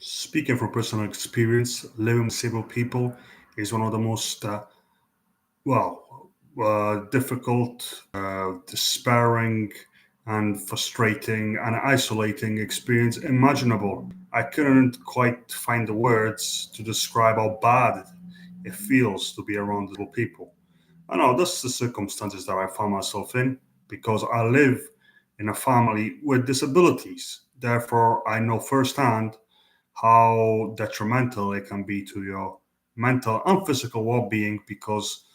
Speaking from personal experience, living with disabled people is one of the most difficult, despairing, and frustrating and isolating experience imaginable. I couldn't quite find the words to describe how bad it feels to be around disabled people. I know this is the circumstances that I found myself in because I live in a family with disabilities. Therefore, I know firsthand how detrimental it can be to your mental and physical well-being because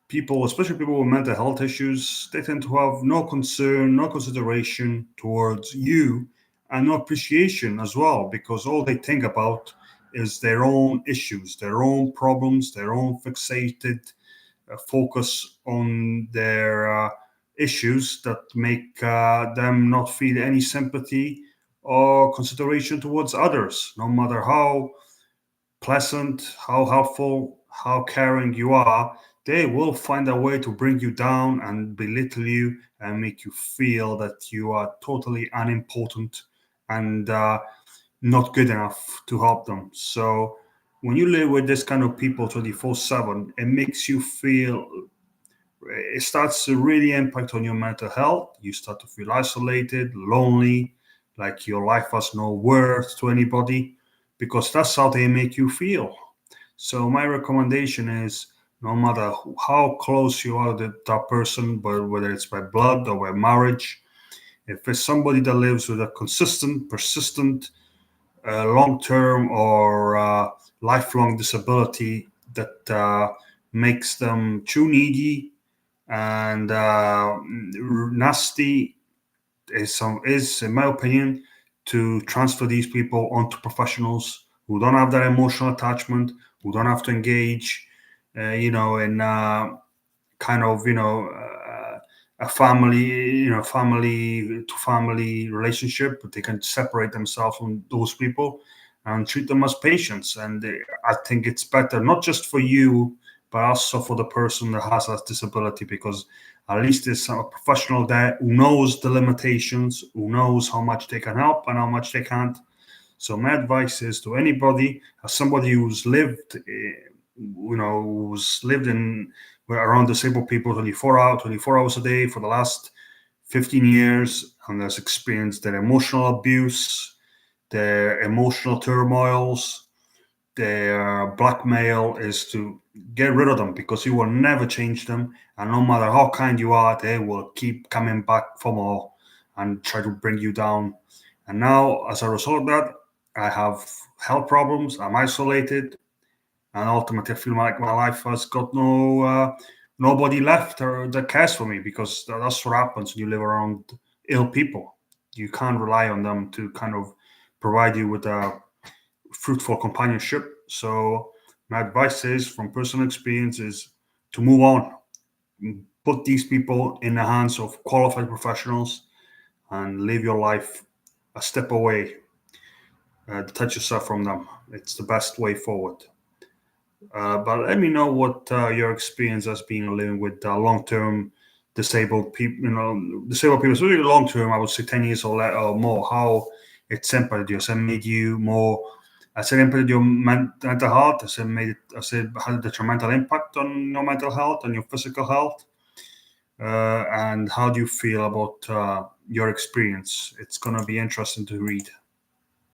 people, especially people with mental health issues, they tend to have no concern, no consideration towards you, and no appreciation as well because all they think about is their own issues, their own problems, their own fixated focus on their issues that make them not feel any sympathy or consideration towards others, no matter how pleasant, how helpful, how caring you are. They will find a way to bring you down and belittle you and make you feel that you are totally unimportant and not good enough to help them. So when you live with this kind of people 24/7, it makes you feel, it starts to really impact on your mental health. You start to feel isolated, lonely, like your life has no worth to anybody, because that's how they make you feel. So my recommendation is, no matter how close you are to that person, but whether it's by blood or by marriage, if it's somebody that lives with a consistent, persistent, long-term or lifelong disability that makes them too needy and nasty, is in my opinion, to transfer these people onto professionals who don't have that emotional attachment, who don't have to engage, in kind of a family, family to family relationship. But they can separate themselves from those people and treat them as patients. And I think it's better not just for you, but also for the person that has that disability, because at least there's a professional there who knows the limitations, who knows how much they can help and how much they can't. So my advice is to anybody, as somebody who's lived, who's lived in around disabled people 24 hours a day for the last 15 years, and has experienced their emotional abuse, their emotional turmoils, their blackmail, is to get rid of them, because you will never change them. And no matter how kind you are, they will keep coming back for more and try to bring you down. And now, as a result of that, I have health problems, I'm isolated, and ultimately I feel like my life has got nobody left or that cares for me, because that's what happens when you live around ill people. You can't rely on them to kind of provide you with a fruitful companionship. So my advice is, from personal experience, is to move on, put these people in the hands of qualified professionals, and live your life a step away. Detach yourself from them. It's the best way forward. But let me know what your experience has been living with long-term disabled people. Disabled people, especially long-term. I would say 10 years or more. How it's impacted you? Has it made you more? Has it impacted your mental health? Has it had a detrimental impact on your mental health and your physical health? And how do you feel about your experience? It's gonna be interesting to read.